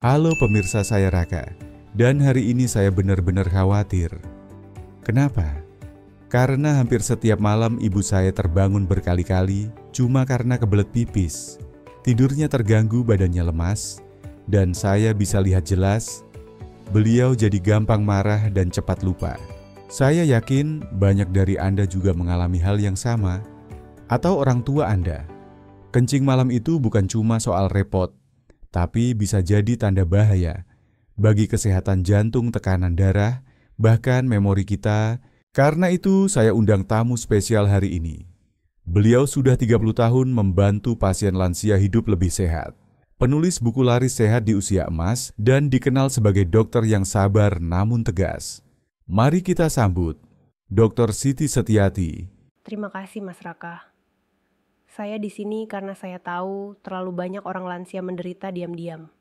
Halo pemirsa, saya Raka. Dan hari ini saya benar-benar khawatir. Kenapa? Karena hampir setiap malam ibu saya terbangun berkali-kali cuma karena kebelet pipis. Tidurnya terganggu, badannya lemas, dan saya bisa lihat jelas beliau jadi gampang marah dan cepat lupa. Saya yakin banyak dari Anda juga mengalami hal yang sama, atau orang tua Anda. Kencing malam itu bukan cuma soal repot, tapi bisa jadi tanda bahaya bagi kesehatan jantung, tekanan darah, bahkan memori kita. Karena itu saya undang tamu spesial hari ini. Beliau sudah 30 tahun membantu pasien lansia hidup lebih sehat. Penulis buku laris sehat di usia emas dan dikenal sebagai dokter yang sabar namun tegas. Mari kita sambut Dr. Siti Setiati. Terima kasih Mas Raka. Saya di sini karena saya tahu terlalu banyak orang lansia menderita diam-diam.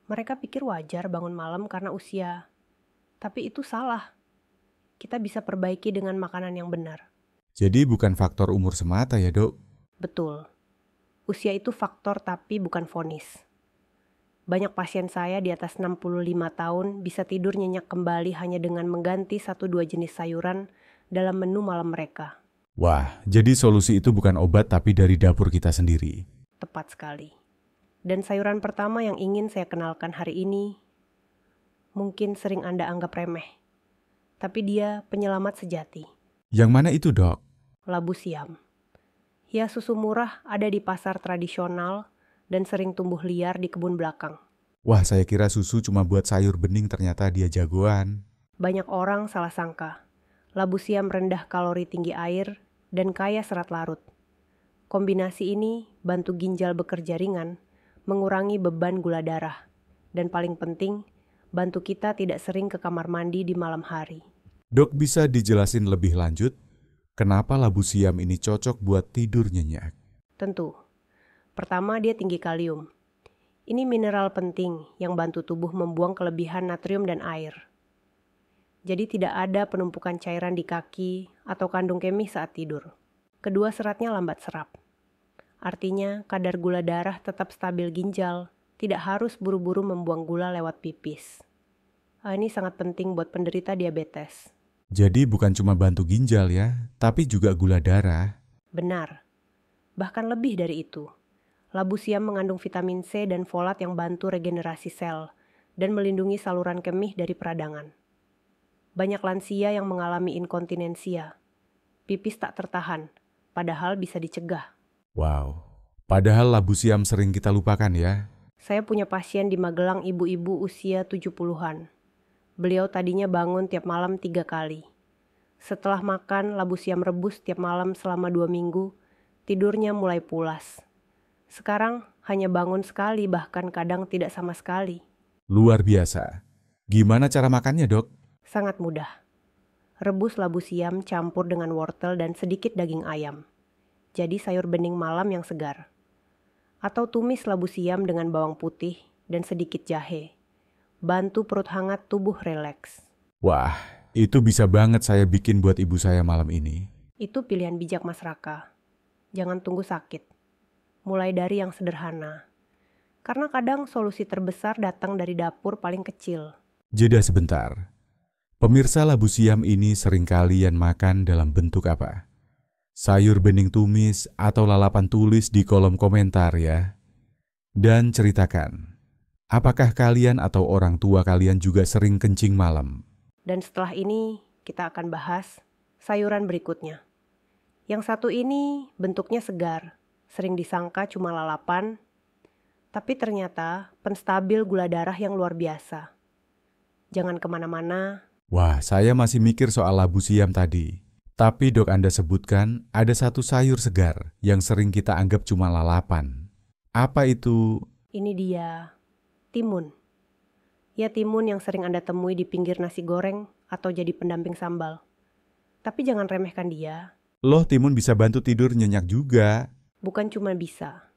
Mereka pikir wajar bangun malam karena usia. Tapi itu salah. Kita bisa perbaiki dengan makanan yang benar. Jadi bukan faktor umur semata ya, Dok? Betul. Usia itu faktor tapi bukan vonis. Banyak pasien saya di atas 65 tahun bisa tidur nyenyak kembali hanya dengan mengganti 1-2 jenis sayuran dalam menu malam mereka. Wah, jadi solusi itu bukan obat tapi dari dapur kita sendiri. Tepat sekali. Dan sayuran pertama yang ingin saya kenalkan hari ini mungkin sering Anda anggap remeh. Tapi dia penyelamat sejati. Yang mana itu, Dok? Labu siam. Ya, susu murah ada di pasar tradisional dan sering tumbuh liar di kebun belakang. Wah, saya kira susu cuma buat sayur bening, ternyata dia jagoan. Banyak orang salah sangka. Labu siam rendah kalori, tinggi air, dan kaya serat larut. Kombinasi ini bantu ginjal bekerja ringan, mengurangi beban gula darah, dan paling penting, bantu kita tidak sering ke kamar mandi di malam hari. Dok, bisa dijelasin lebih lanjut? Kenapa labu siam ini cocok buat tidur nyenyak? Tentu. Pertama, dia tinggi kalium. Ini mineral penting yang bantu tubuh membuang kelebihan natrium dan air. Jadi tidak ada penumpukan cairan di kaki atau kandung kemih saat tidur. Kedua, seratnya lambat serap. Artinya kadar gula darah tetap stabil ginjal, tidak harus buru-buru membuang gula lewat pipis. Ini sangat penting buat penderita diabetes. Jadi bukan cuma bantu ginjal ya, tapi juga gula darah. Benar. Bahkan lebih dari itu. Labu siam mengandung vitamin C dan folat yang bantu regenerasi sel dan melindungi saluran kemih dari peradangan. Banyak lansia yang mengalami inkontinensia. Pipis tak tertahan, padahal bisa dicegah. Wow, padahal labu siam sering kita lupakan ya. Saya punya pasien di Magelang, ibu-ibu usia 70-an. Beliau tadinya bangun tiap malam 3 kali. Setelah makan labu siam rebus tiap malam selama 2 minggu, tidurnya mulai pulas. Sekarang hanya bangun sekali, bahkan kadang tidak sama sekali. Luar biasa. Gimana cara makannya, Dok? Sangat mudah. Rebus labu siam campur dengan wortel dan sedikit daging ayam. Jadi sayur bening malam yang segar. Atau tumis labu siam dengan bawang putih dan sedikit jahe. Bantu perut hangat, tubuh rileks. Wah, itu bisa banget saya bikin buat ibu saya malam ini. Itu pilihan bijak Mas Raka. Jangan tunggu sakit. Mulai dari yang sederhana. Karena kadang solusi terbesar datang dari dapur paling kecil. Jeda sebentar. Pemirsa, labu siam ini sering kalian makan dalam bentuk apa? Sayur bening tumis atau lalapan? Tulis di kolom komentar ya. Dan ceritakan, apakah kalian atau orang tua kalian juga sering kencing malam? Dan setelah ini kita akan bahas sayuran berikutnya. Yang satu ini bentuknya segar, sering disangka cuma lalapan, tapi ternyata penstabil gula darah yang luar biasa. Jangan kemana-mana. Wah, saya masih mikir soal labu siam tadi. Tapi dok, Anda sebutkan ada satu sayur segar yang sering kita anggap cuma lalapan. Apa itu? Ini dia, timun. Ya, timun yang sering Anda temui di pinggir nasi goreng atau jadi pendamping sambal. Tapi jangan remehkan dia. Loh, timun bisa bantu tidur nyenyak juga. Bukan cuma bisa.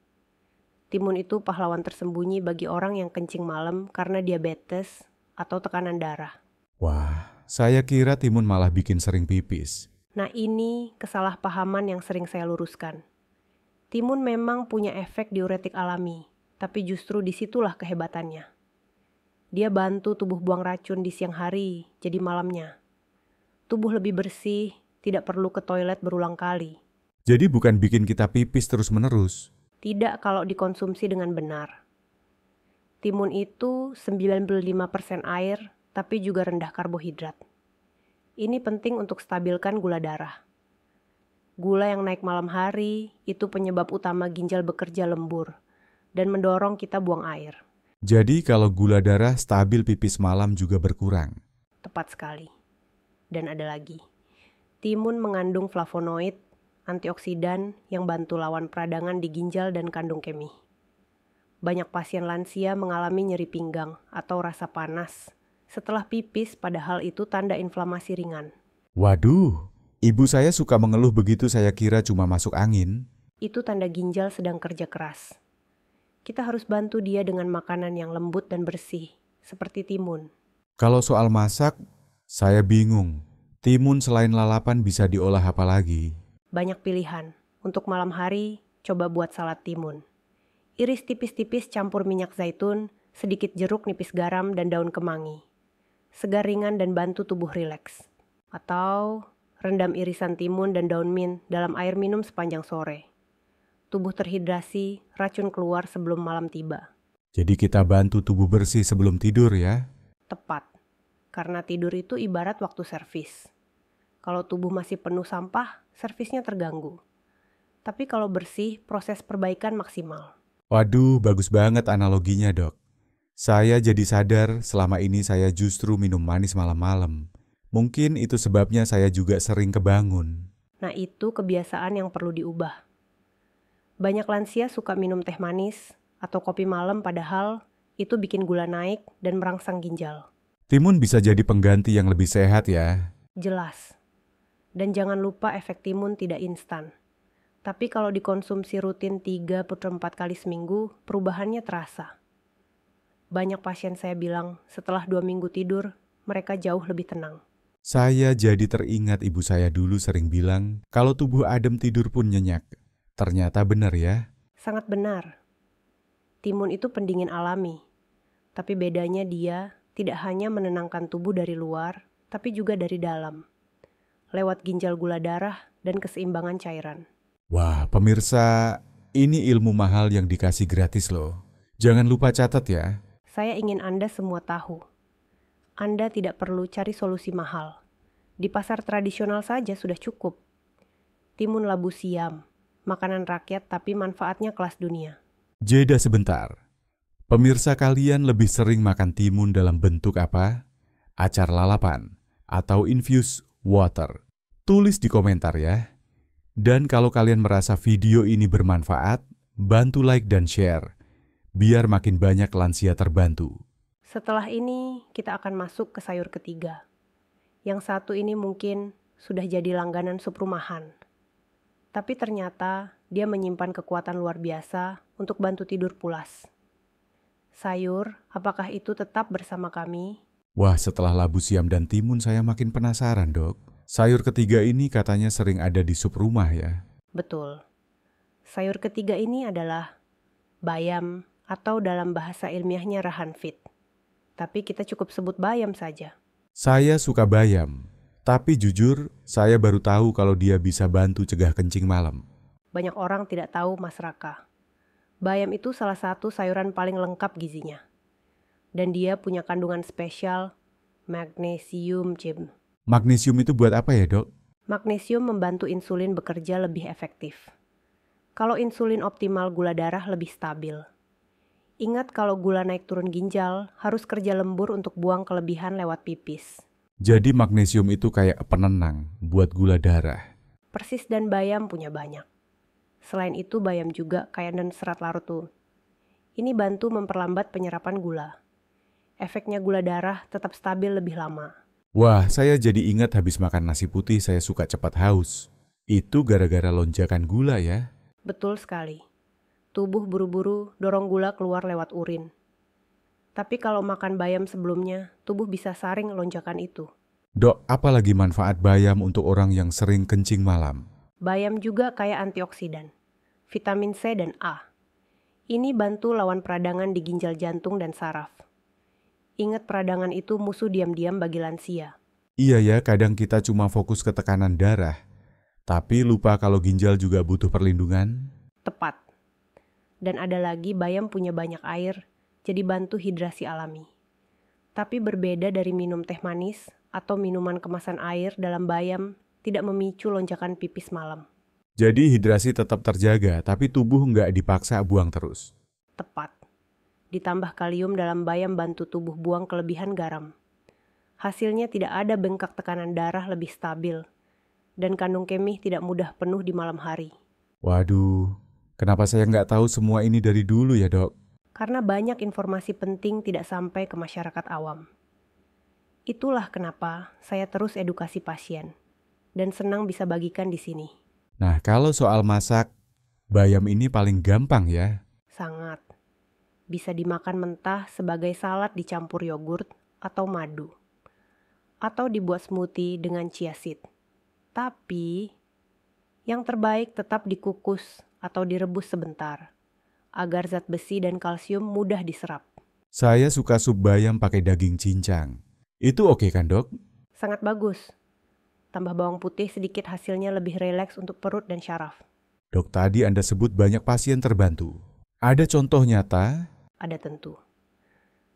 Timun itu pahlawan tersembunyi bagi orang yang kencing malam karena diabetes atau tekanan darah. Wah, saya kira timun malah bikin sering pipis. Nah, ini kesalahpahaman yang sering saya luruskan. Timun memang punya efek diuretik alami, tapi justru disitulah kehebatannya. Dia bantu tubuh buang racun di siang hari, jadi malamnya. Tubuh lebih bersih, tidak perlu ke toilet berulang kali. Jadi bukan bikin kita pipis terus-menerus. Tidak kalau dikonsumsi dengan benar. Timun itu 95% air, tapi juga rendah karbohidrat. Ini penting untuk stabilkan gula darah. Gula yang naik malam hari itu penyebab utama ginjal bekerja lembur dan mendorong kita buang air. Jadi kalau gula darah stabil pipis malam juga berkurang. Tepat sekali. Dan ada lagi. Timun mengandung flavonoid, antioksidan yang bantu lawan peradangan di ginjal dan kandung kemih. Banyak pasien lansia mengalami nyeri pinggang atau rasa panas setelah pipis, padahal itu tanda inflamasi ringan. Waduh, ibu saya suka mengeluh begitu, saya kira cuma masuk angin. Itu tanda ginjal sedang kerja keras. Kita harus bantu dia dengan makanan yang lembut dan bersih, seperti timun. Kalau soal masak, saya bingung. Timun selain lalapan bisa diolah apa lagi? Banyak pilihan. Untuk malam hari, coba buat salad timun. Iris tipis-tipis campur minyak zaitun, sedikit jeruk nipis garam dan daun kemangi. Segar ringan dan bantu tubuh rileks. Atau rendam irisan timun dan daun mint dalam air minum sepanjang sore. Tubuh terhidrasi, racun keluar sebelum malam tiba. Jadi kita bantu tubuh bersih sebelum tidur ya? Tepat, karena tidur itu ibarat waktu servis. Kalau tubuh masih penuh sampah, servisnya terganggu. Tapi kalau bersih, proses perbaikan maksimal. Waduh, bagus banget analoginya, Dok. Saya jadi sadar selama ini saya justru minum manis malam-malam. Mungkin itu sebabnya saya juga sering kebangun. Nah, itu kebiasaan yang perlu diubah. Banyak lansia suka minum teh manis atau kopi malam, padahal itu bikin gula naik dan merangsang ginjal. Timun bisa jadi pengganti yang lebih sehat ya? Jelas. Dan jangan lupa efek timun tidak instan. Tapi kalau dikonsumsi rutin 3-4 kali seminggu, perubahannya terasa. Banyak pasien saya bilang setelah 2 minggu tidur, mereka jauh lebih tenang. Saya jadi teringat ibu saya dulu sering bilang, kalau tubuh adem tidur pun nyenyak. Ternyata benar ya? Sangat benar. Timun itu pendingin alami. Tapi bedanya dia tidak hanya menenangkan tubuh dari luar, tapi juga dari dalam. Lewat ginjal gula darah dan keseimbangan cairan. Wah, pemirsa, ini ilmu mahal yang dikasih gratis loh. Jangan lupa catat ya. Saya ingin Anda semua tahu. Anda tidak perlu cari solusi mahal. Di pasar tradisional saja sudah cukup. Timun labu siam, makanan rakyat tapi manfaatnya kelas dunia. Jeda sebentar. Pemirsa kalian lebih sering makan timun dalam bentuk apa? Acar lalapan atau infused water? Tulis di komentar ya. Dan kalau kalian merasa video ini bermanfaat, bantu like dan share, biar makin banyak lansia terbantu. Setelah ini, kita akan masuk ke sayur ketiga. Yang satu ini mungkin sudah jadi langganan sup rumahan. Tapi ternyata dia menyimpan kekuatan luar biasa untuk bantu tidur pulas. Sayur, apakah itu tetap bersama kami? Wah, setelah labu siam dan timun saya makin penasaran, Dok. Sayur ketiga ini katanya sering ada di sup rumah ya? Betul. Sayur ketiga ini adalah bayam atau dalam bahasa ilmiahnya rahanfit. Tapi kita cukup sebut bayam saja. Saya suka bayam, tapi jujur saya baru tahu kalau dia bisa bantu cegah kencing malam. Banyak orang tidak tahu, Mas Raka. Bayam itu salah satu sayuran paling lengkap gizinya. Dan dia punya kandungan spesial, magnesium, Jim. Magnesium itu buat apa ya, Dok? Magnesium membantu insulin bekerja lebih efektif. Kalau insulin optimal, gula darah lebih stabil. Ingat kalau gula naik turun ginjal, harus kerja lembur untuk buang kelebihan lewat pipis. Jadi magnesium itu kayak penenang buat gula darah. Persis, dan bayam punya banyak. Selain itu, bayam juga kaya dan serat larut tuh. Ini bantu memperlambat penyerapan gula. Efeknya gula darah tetap stabil lebih lama. Wah, saya jadi ingat habis makan nasi putih saya suka cepat haus. Itu gara-gara lonjakan gula ya? Betul sekali. Tubuh buru-buru dorong gula keluar lewat urin. Tapi kalau makan bayam sebelumnya, tubuh bisa saring lonjakan itu. Dok, apa lagi manfaat bayam untuk orang yang sering kencing malam? Bayam juga kaya antioksidan, vitamin C dan A. Ini bantu lawan peradangan di ginjal jantung dan saraf. Ingat peradangan itu musuh diam-diam bagi lansia. Iya ya, kadang kita cuma fokus ke tekanan darah, tapi lupa kalau ginjal juga butuh perlindungan. Tepat. Dan ada lagi bayam punya banyak air, jadi bantu hidrasi alami. Tapi berbeda dari minum teh manis atau minuman kemasan air dalam bayam tidak memicu lonjakan pipis malam. Jadi hidrasi tetap terjaga, tapi tubuh nggak dipaksa buang terus. Tepat. Ditambah kalium dalam bayam bantu tubuh buang kelebihan garam. Hasilnya tidak ada bengkak tekanan darah lebih stabil, dan kandung kemih tidak mudah penuh di malam hari. Waduh, kenapa saya nggak tahu semua ini dari dulu ya dok? Karena banyak informasi penting tidak sampai ke masyarakat awam. Itulah kenapa saya terus edukasi pasien, dan senang bisa bagikan di sini. Nah kalau soal masak, bayam ini paling gampang ya. Sangat. Bisa dimakan mentah sebagai salad dicampur yogurt atau madu. Atau dibuat smoothie dengan chia seed. Tapi, yang terbaik tetap dikukus atau direbus sebentar, agar zat besi dan kalsium mudah diserap. Saya suka sup bayam pakai daging cincang. Itu oke kan dok? Sangat bagus. Tambah bawang putih sedikit hasilnya lebih rileks untuk perut dan syaraf. Dok, tadi Anda sebut banyak pasien terbantu. Ada contoh nyata? Ada tentu.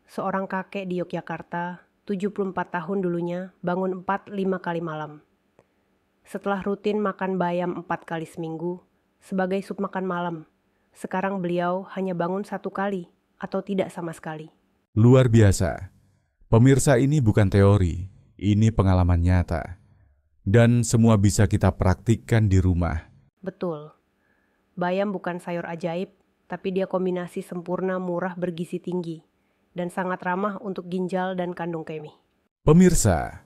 Seorang kakek di Yogyakarta, 74 tahun dulunya, bangun 4-5 kali malam. Setelah rutin makan bayam 4 kali seminggu, sebagai sup makan malam, sekarang beliau hanya bangun 1 kali atau tidak sama sekali. Luar biasa. Pemirsa, ini bukan teori, ini pengalaman nyata. Dan semua bisa kita praktikkan di rumah. Betul. Bayam bukan sayur ajaib, tapi dia kombinasi sempurna murah bergizi tinggi dan sangat ramah untuk ginjal dan kandung kemih. Pemirsa,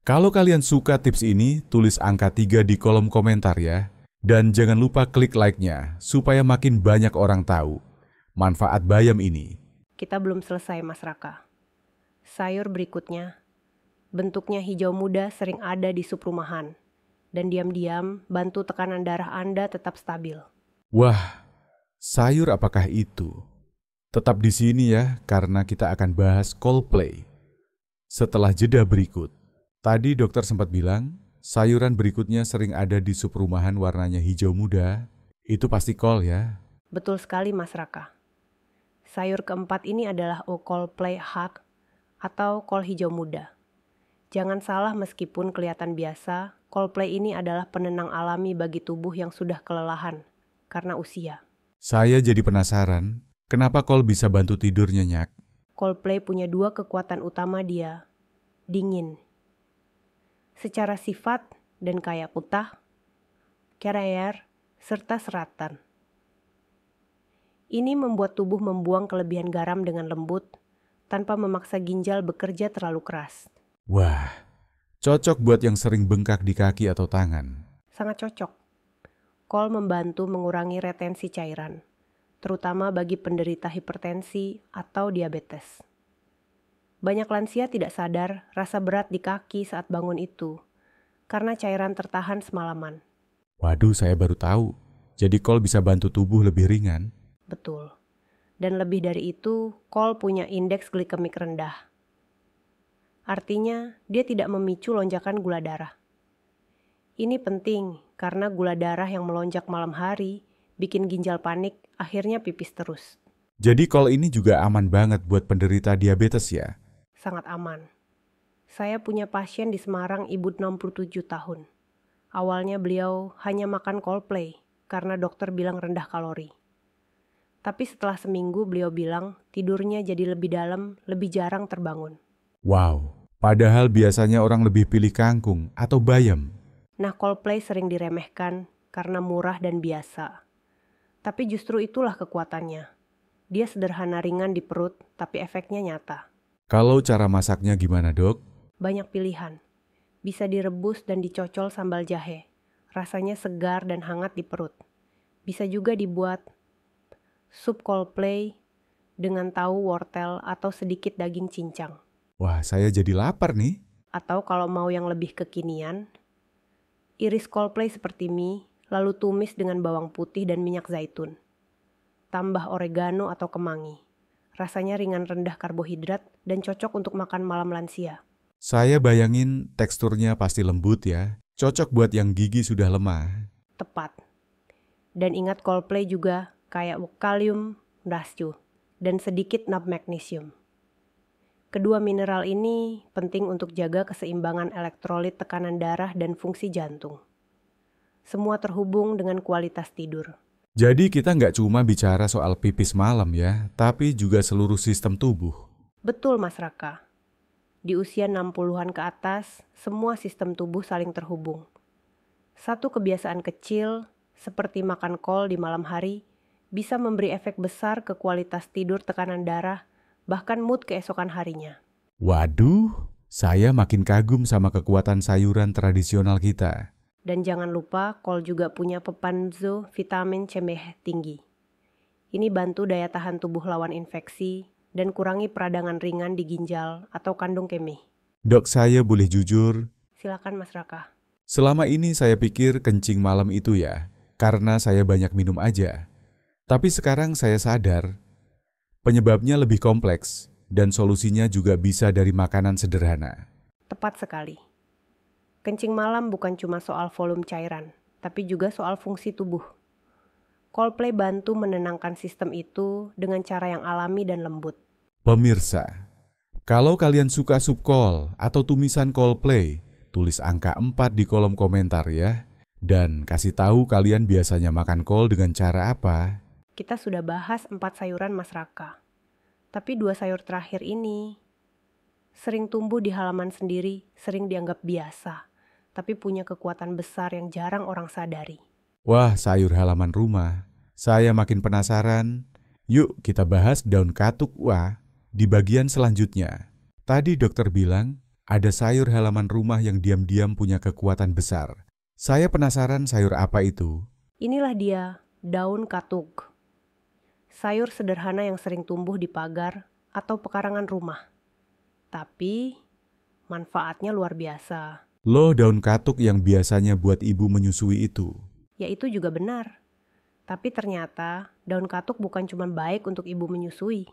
kalau kalian suka tips ini, tulis angka 3 di kolom komentar ya. Dan jangan lupa klik like-nya supaya makin banyak orang tahu manfaat bayam ini. Kita belum selesai, Mas Raka. Sayur berikutnya, bentuknya hijau muda sering ada di sup rumahan, dan diam-diam bantu tekanan darah Anda tetap stabil. Wah, sayur apakah itu? Tetap di sini ya, karena kita akan bahas Coldplay. Setelah jeda berikut, tadi dokter sempat bilang, sayuran berikutnya sering ada di sup rumahan warnanya hijau muda. Itu pasti kol ya? Betul sekali, Mas Raka. Sayur keempat ini adalah Coldplay Hak atau kol hijau muda. Jangan salah, meskipun kelihatan biasa, Coldplay ini adalah penenang alami bagi tubuh yang sudah kelelahan karena usia. Saya jadi penasaran, kenapa kol bisa bantu tidur nyenyak? Coldplay punya 2 kekuatan utama dia, dingin. Secara sifat dan kaya kutah, kerayer, serta seratan. Ini membuat tubuh membuang kelebihan garam dengan lembut, tanpa memaksa ginjal bekerja terlalu keras. Wah, cocok buat yang sering bengkak di kaki atau tangan. Sangat cocok. Kol membantu mengurangi retensi cairan, terutama bagi penderita hipertensi atau diabetes. Banyak lansia tidak sadar rasa berat di kaki saat bangun itu, karena cairan tertahan semalaman. Waduh, saya baru tahu. Jadi kol bisa bantu tubuh lebih ringan. Betul. Dan lebih dari itu, kol punya indeks glikemik rendah. Artinya, dia tidak memicu lonjakan gula darah. Ini penting karena gula darah yang melonjak malam hari bikin ginjal panik, akhirnya pipis terus. Jadi kol ini juga aman banget buat penderita diabetes ya? Sangat aman. Saya punya pasien di Semarang, ibu 67 tahun. Awalnya beliau hanya makan Coldplay karena dokter bilang rendah kalori. Tapi setelah seminggu beliau bilang tidurnya jadi lebih dalam, lebih jarang terbangun. Wow, padahal biasanya orang lebih pilih kangkung atau bayam. Nah, Coldplay sering diremehkan karena murah dan biasa. Tapi justru itulah kekuatannya. Dia sederhana ringan di perut, tapi efeknya nyata. Kalau cara masaknya gimana dok? Banyak pilihan. Bisa direbus dan dicocol sambal jahe. Rasanya segar dan hangat di perut. Bisa juga dibuat sup Coldplay dengan tahu, wortel, atau sedikit daging cincang. Wah, saya jadi lapar nih. Atau kalau mau yang lebih kekinian, iris Coldplay seperti mie, lalu tumis dengan bawang putih dan minyak zaitun. Tambah oregano atau kemangi. Rasanya ringan, rendah karbohidrat, dan cocok untuk makan malam lansia. Saya bayangin teksturnya pasti lembut ya. Cocok buat yang gigi sudah lemah. Tepat. Dan ingat Coldplay juga kayak kalium, potassium, dan sedikit nab magnesium. Kedua mineral ini penting untuk jaga keseimbangan elektrolit, tekanan darah, dan fungsi jantung. Semua terhubung dengan kualitas tidur. Jadi kita nggak cuma bicara soal pipis malam ya, tapi juga seluruh sistem tubuh. Betul Mas Raka. Di usia 60-an ke atas, semua sistem tubuh saling terhubung. Satu kebiasaan kecil, seperti makan kol di malam hari, bisa memberi efek besar ke kualitas tidur, tekanan darah, bahkan mood keesokan harinya. Waduh, saya makin kagum sama kekuatan sayuran tradisional kita. Dan jangan lupa, kol juga punya pepanzo vitamin C tinggi. Ini bantu daya tahan tubuh lawan infeksi dan kurangi peradangan ringan di ginjal atau kandung kemih. Dok, saya boleh jujur? Silakan Mas Raka. Selama ini saya pikir kencing malam itu ya, karena saya banyak minum aja. Tapi sekarang saya sadar, penyebabnya lebih kompleks dan solusinya juga bisa dari makanan sederhana. Tepat sekali. Kencing malam bukan cuma soal volume cairan, tapi juga soal fungsi tubuh. Coldplay bantu menenangkan sistem itu dengan cara yang alami dan lembut. Pemirsa, kalau kalian suka sup kol atau tumisan Coldplay, tulis angka 4 di kolom komentar ya. Dan kasih tahu kalian biasanya makan kol dengan cara apa. Kita sudah bahas 4 sayuran Mas Raka. Tapi 2 sayur terakhir ini sering tumbuh di halaman sendiri, sering dianggap biasa, tapi punya kekuatan besar yang jarang orang sadari. Wah, sayur halaman rumah. Saya makin penasaran. Yuk kita bahas daun katuk di bagian selanjutnya. Tadi dokter bilang ada sayur halaman rumah yang diam-diam punya kekuatan besar. Saya penasaran sayur apa itu. Inilah dia, daun katuk. Sayur sederhana yang sering tumbuh di pagar atau pekarangan rumah. Tapi manfaatnya luar biasa. Loh, daun katuk yang biasanya buat ibu menyusui itu. Ya itu juga benar. Tapi ternyata daun katuk bukan cuma baik untuk ibu menyusui.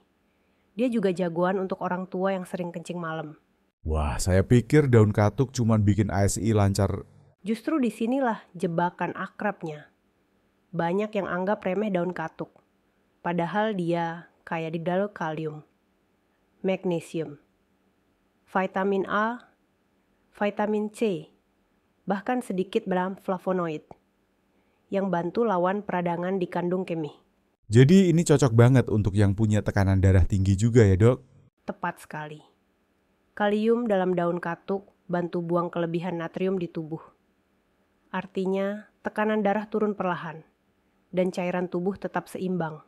Dia juga jagoan untuk orang tua yang sering kencing malam. Wah, saya pikir daun katuk cuma bikin ASI lancar. Justru disinilah jebakan akrabnya. Banyak yang anggap remeh daun katuk. Padahal dia kaya di dalam kalium, magnesium, vitamin A, vitamin C, bahkan sedikit dalam flavonoid yang bantu lawan peradangan di kandung kemih. Jadi ini cocok banget untuk yang punya tekanan darah tinggi juga ya dok? Tepat sekali. Kalium dalam daun katuk bantu buang kelebihan natrium di tubuh. Artinya tekanan darah turun perlahan dan cairan tubuh tetap seimbang.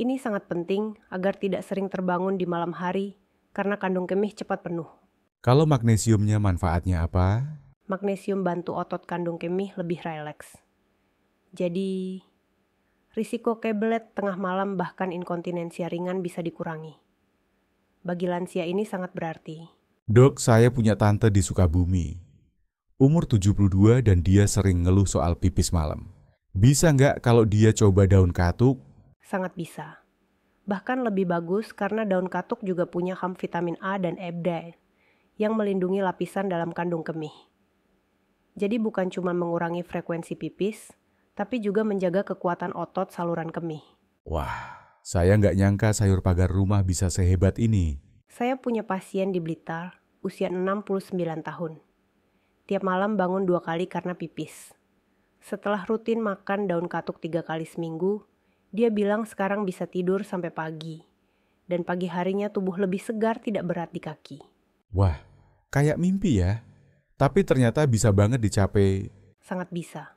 Ini sangat penting agar tidak sering terbangun di malam hari karena kandung kemih cepat penuh. Kalau magnesiumnya manfaatnya apa? Magnesium bantu otot kandung kemih lebih rileks. Jadi, risiko kebelet tengah malam bahkan inkontinensia ringan bisa dikurangi. Bagi lansia ini sangat berarti. Dok, saya punya tante di Sukabumi. Umur 72 dan dia sering ngeluh soal pipis malam. Bisa nggak kalau dia coba daun katuk? Sangat bisa. Bahkan lebih bagus karena daun katuk juga punya kham vitamin A dan E yang melindungi lapisan dalam kandung kemih. Jadi bukan cuma mengurangi frekuensi pipis, tapi juga menjaga kekuatan otot saluran kemih. Wah, saya nggak nyangka sayur pagar rumah bisa sehebat ini. Saya punya pasien di Blitar, usia 69 tahun. Tiap malam bangun 2 kali karena pipis. Setelah rutin makan daun katuk 3 kali seminggu, dia bilang sekarang bisa tidur sampai pagi. Dan pagi harinya tubuh lebih segar, tidak berat di kaki. Wah, kayak mimpi ya. Tapi ternyata bisa banget dicapai. Sangat bisa.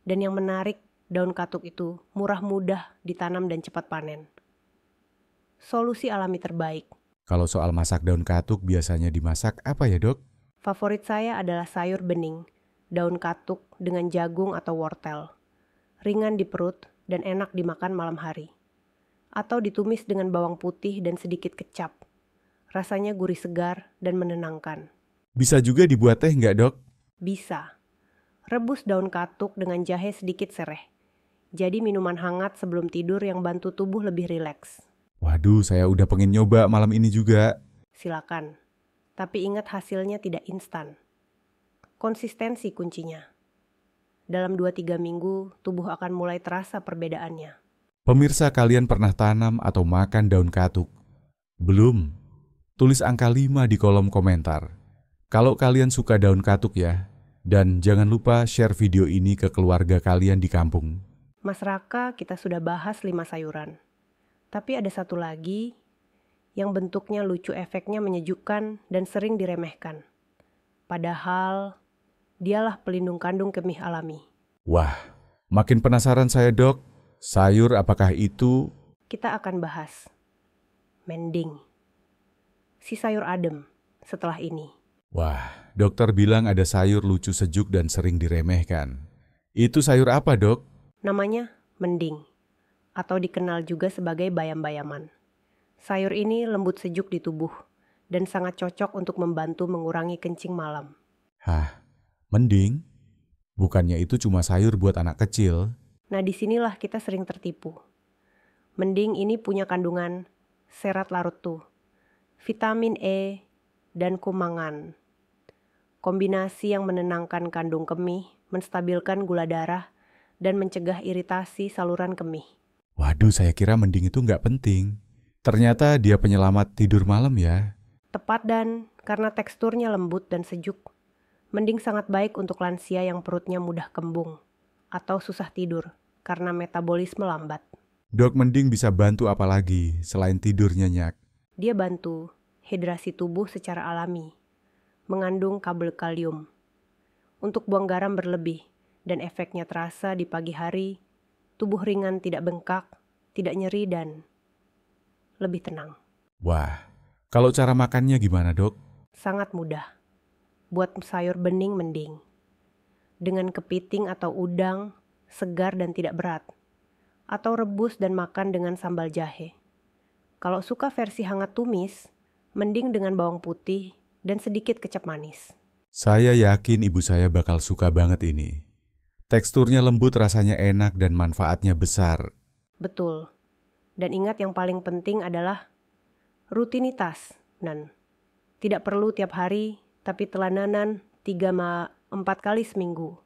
Dan yang menarik, daun katuk itu murah mudah ditanam dan cepat panen. Solusi alami terbaik. Kalau soal masak daun katuk biasanya dimasak apa ya dok? Favorit saya adalah sayur bening, daun katuk dengan jagung atau wortel. Ringan di perut dan enak dimakan malam hari. Atau ditumis dengan bawang putih dan sedikit kecap. Rasanya gurih segar dan menenangkan. Bisa juga dibuat teh nggak dok? Bisa. Rebus daun katuk dengan jahe sedikit sereh. Jadi minuman hangat sebelum tidur yang bantu tubuh lebih rileks. Waduh, saya udah pengen nyoba malam ini juga. Silakan. Tapi ingat hasilnya tidak instan. Konsistensi kuncinya. Dalam 2-3 minggu, tubuh akan mulai terasa perbedaannya. Pemirsa, kalian pernah tanam atau makan daun katuk? Belum? Tulis angka 5 di kolom komentar. Kalau kalian suka daun katuk ya. Dan jangan lupa share video ini ke keluarga kalian di kampung. Mas Raka, kita sudah bahas 5 sayuran. Tapi ada satu lagi yang bentuknya lucu, efeknya menyejukkan dan sering diremehkan. Padahal dialah pelindung kandung kemih alami. Wah, makin penasaran saya, Dok. Sayur apakah itu? Kita akan bahas mending. Si sayur adem setelah ini. Wah, dokter bilang ada sayur lucu, sejuk, dan sering diremehkan. Itu sayur apa, Dok? Namanya mending, atau dikenal juga sebagai bayam-bayaman. Sayur ini lembut sejuk di tubuh dan sangat cocok untuk membantu mengurangi kencing malam. Hah, mending? Bukannya itu cuma sayur buat anak kecil? Nah, disinilah kita sering tertipu. Mending ini punya kandungan serat larut tuh, vitamin E, dan kumangan. Kombinasi yang menenangkan kandung kemih, menstabilkan gula darah, dan mencegah iritasi saluran kemih. Waduh, saya kira mending itu nggak penting. Ternyata dia penyelamat tidur malam ya. Tepat, dan karena teksturnya lembut dan sejuk, mending sangat baik untuk lansia yang perutnya mudah kembung atau susah tidur karena metabolisme lambat. Dok, mending bisa bantu apa lagi selain tidur nyenyak? Dia bantu hidrasi tubuh secara alami, mengandung kabel kalium untuk buang garam berlebih, dan efeknya terasa di pagi hari. Tubuh ringan, tidak bengkak, tidak nyeri, dan lebih tenang. Wah, kalau cara makannya gimana, Dok? Sangat mudah. Buat sayur bening mending. Dengan kepiting atau udang, segar dan tidak berat. Atau rebus dan makan dengan sambal jahe. Kalau suka versi hangat tumis, mending dengan bawang putih dan sedikit kecap manis. Saya yakin ibu saya bakal suka banget ini. Teksturnya lembut, rasanya enak, dan manfaatnya besar. Betul. Dan ingat, yang paling penting adalah rutinitas. Dan tidak perlu tiap hari, tapi teladanan 3-4 kali seminggu.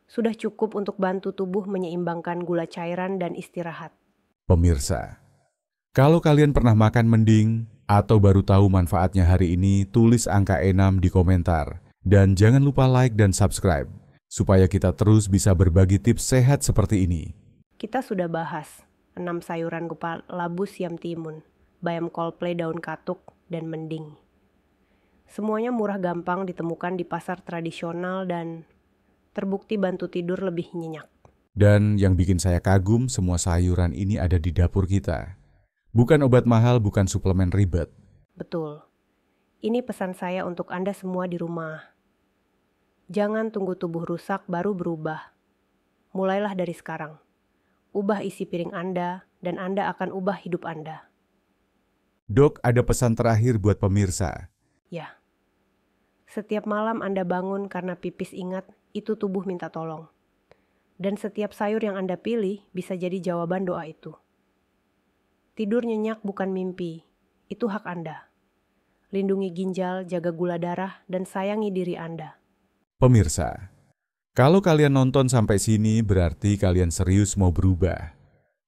Sudah cukup untuk bantu tubuh menyeimbangkan gula cairan dan istirahat. Pemirsa, kalau kalian pernah makan mending atau baru tahu manfaatnya hari ini, tulis angka 6 di komentar. Dan jangan lupa like dan subscribe, supaya kita terus bisa berbagi tips sehat seperti ini. Kita sudah bahas 6 sayuran kepala siam timun, bayam kolplay, daun katuk, dan mending. Semuanya murah, gampang ditemukan di pasar tradisional, dan terbukti bantu tidur lebih nyenyak. Dan yang bikin saya kagum, semua sayuran ini ada di dapur kita. Bukan obat mahal, bukan suplemen ribet. Betul. Ini pesan saya untuk Anda semua di rumah. Jangan tunggu tubuh rusak baru berubah. Mulailah dari sekarang. Ubah isi piring Anda, dan Anda akan ubah hidup Anda. Dok, ada pesan terakhir buat pemirsa. Ya. Setiap malam Anda bangun karena pipis, ingat, itu tubuh minta tolong. Dan setiap sayur yang Anda pilih bisa jadi jawaban doa itu. Tidur nyenyak bukan mimpi, itu hak Anda. Lindungi ginjal, jaga gula darah, dan sayangi diri Anda. Pemirsa, kalau kalian nonton sampai sini berarti kalian serius mau berubah.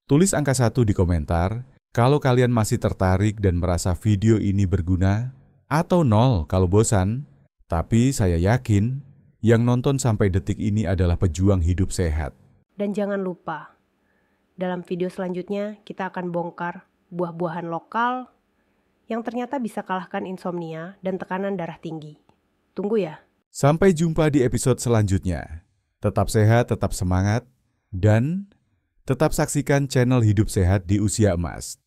Tulis angka 1 di komentar kalau kalian masih tertarik dan merasa video ini berguna, atau 0 kalau bosan. Tapi saya yakin yang nonton sampai detik ini adalah pejuang hidup sehat. Dan jangan lupa, dalam video selanjutnya kita akan bongkar buah-buahan lokal yang ternyata bisa kalahkan insomnia dan tekanan darah tinggi. Tunggu ya. Sampai jumpa di episode selanjutnya. Tetap sehat, tetap semangat, dan tetap saksikan channel Hidup Sehat di Usia Emas.